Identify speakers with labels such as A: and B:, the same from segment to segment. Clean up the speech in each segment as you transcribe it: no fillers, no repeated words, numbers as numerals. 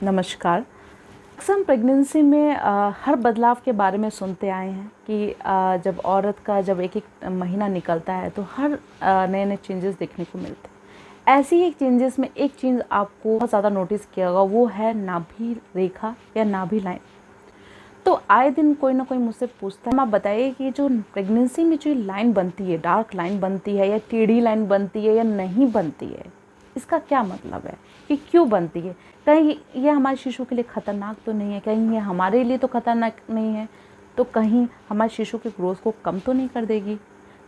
A: नमस्कार। अक्सर हम प्रेगनेंसी में हर बदलाव के बारे में सुनते आए हैं कि जब औरत का जब एक एक महीना निकलता है तो हर नए नए चेंजेस देखने को मिलते हैं। ऐसी ही एक चेंजेस में एक चीज़ आपको बहुत ज़्यादा नोटिस किया होगा, वो है नाभि रेखा या नाभि लाइन। तो आए दिन कोई ना कोई मुझसे पूछता है, आप बताइए कि जो प्रेगनेंसी में जो लाइन बनती है, डार्क लाइन बनती है या टेढ़ी लाइन बनती है या नहीं बनती है, इसका क्या मतलब है कि क्यों बनती है? कहीं ये हमारे शिशु के लिए खतरनाक तो नहीं है, कहीं ये हमारे लिए तो खतरनाक नहीं है, तो कहीं हमारे शिशु के ग्रोथ को कम तो नहीं कर देगी?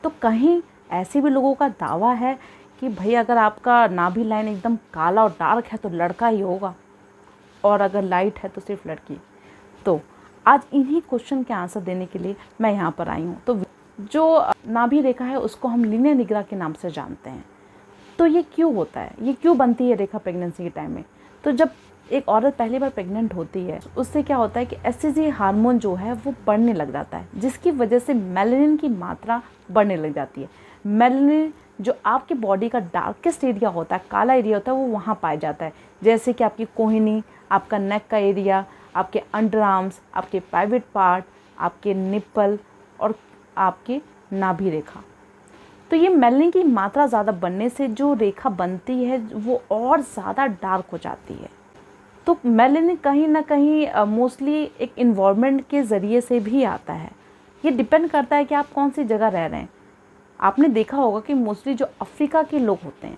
A: तो कहीं ऐसे भी लोगों का दावा है कि भाई अगर आपका नाभि लाइन एकदम काला और डार्क है तो लड़का ही होगा, और अगर लाइट है तो सिर्फ लड़की। तो आज इन्हीं क्वेश्चन के आंसर देने के लिए मैं यहाँ पर आई हूँ। तो जो नाभि रेखा है उसको हम लीनियर निग्रा के नाम से जानते हैं। तो ये क्यों होता है, ये क्यों बनती है रेखा प्रेगनेंसी के टाइम में? तो जब एक औरत पहली बार प्रेग्नेंट होती है, उससे क्या होता है कि एससीजी हार्मोन जो है वो बढ़ने लग जाता है, जिसकी वजह से मेलानिन की मात्रा बढ़ने लग जाती है। मेलानिन जो आपकी बॉडी का डार्केस्ट एरिया होता है, काला एरिया होता है, वो वहाँ पाया जाता है। जैसे कि आपकी कोहनी, आपका नेक का एरिया, आपके अंडर आर्म्स, आपके प्राइवेट पार्ट, आपके निप्पल और आपके नाभि रेखा। तो ये मेलानिन की मात्रा ज़्यादा बनने से जो रेखा बनती है वो और ज़्यादा डार्क हो जाती है। तो मेलानिन कहीं ना कहीं मोस्टली एक इन्वायरमेंट के ज़रिए से भी आता है। ये डिपेंड करता है कि आप कौन सी जगह रह रहे हैं। आपने देखा होगा कि मोस्टली जो अफ्रीका के लोग होते हैं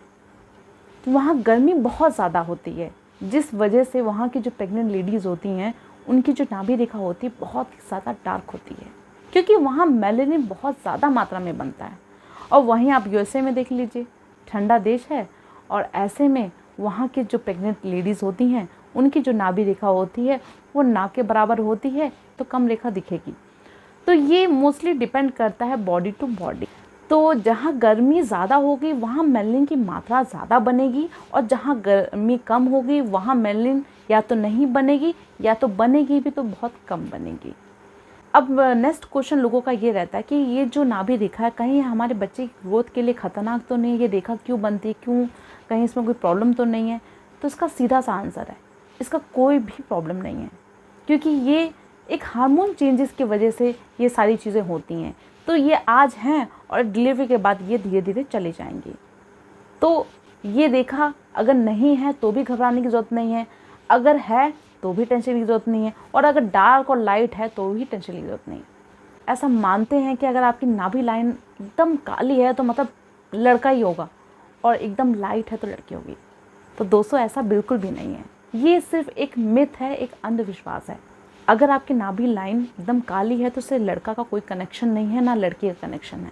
A: वहाँ गर्मी बहुत ज़्यादा होती है, जिस वजह से वहाँ की जो प्रेग्नेंट लेडीज़ होती हैं उनकी जो नाभि रेखा होती है बहुत ज़्यादा डार्क होती है, क्योंकि वहाँ मेलानिन बहुत ज़्यादा मात्रा में बनता है। और वहीं आप यूएसए में देख लीजिए, ठंडा देश है, और ऐसे में वहाँ के जो प्रेग्नेंट लेडीज़ होती हैं उनकी जो नाभि रेखा होती है वो नाक के बराबर होती है, तो कम रेखा दिखेगी। तो ये मोस्टली डिपेंड करता है बॉडी टू बॉडी। तो जहाँ गर्मी ज़्यादा होगी वहाँ मेलानिन की मात्रा ज़्यादा बनेगी, और जहाँ गर्मी कम होगी वहाँ मेलानिन या तो नहीं बनेगी या तो बनेगी भी तो बहुत कम बनेगी। अब नेक्स्ट क्वेश्चन लोगों का ये रहता है कि ये जो नाभि रेखा है कहीं हमारे बच्चे की ग्रोथ के लिए खतरनाक तो नहीं है, ये रेखा क्यों बनती है, क्यों, कहीं इसमें कोई प्रॉब्लम तो नहीं है? तो इसका सीधा सा आंसर है, इसका कोई भी प्रॉब्लम नहीं है, क्योंकि ये एक हार्मोन चेंजेस की वजह से ये सारी चीज़ें होती हैं। तो ये आज हैं और डिलीवरी के बाद ये धीरे धीरे चली जाएंगी। तो ये रेखा अगर नहीं है तो भी घबराने की ज़रूरत नहीं है, अगर है तो भी टेंशन की ज़रूरत नहीं है, और अगर डार्क और लाइट है तो भी टेंशन की ज़रूरत नहीं है। ऐसा मानते हैं कि अगर आपकी नाभि लाइन एकदम काली है तो मतलब लड़का ही होगा, और एकदम लाइट है तो लड़की होगी। तो दोस्तों ऐसा बिल्कुल भी नहीं है, ये सिर्फ एक मिथ है, एक अंधविश्वास है। अगर आपकी नाभि लाइन एकदम काली है तो उससे लड़का का कोई कनेक्शन नहीं है, ना लड़की का कनेक्शन है।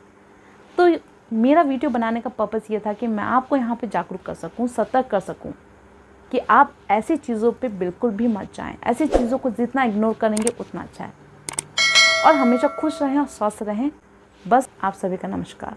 A: तो मेरा वीडियो बनाने का पर्पस ये था कि मैं आपको यहाँ पे जागरूक कर सकूँ, सतर्क कर सकूँ कि आप ऐसी चीज़ों पे बिल्कुल भी मत जाएं। ऐसी चीज़ों को जितना इग्नोर करेंगे उतना अच्छा है, और हमेशा खुश रहें और स्वस्थ रहें। बस आप सभी का नमस्कार।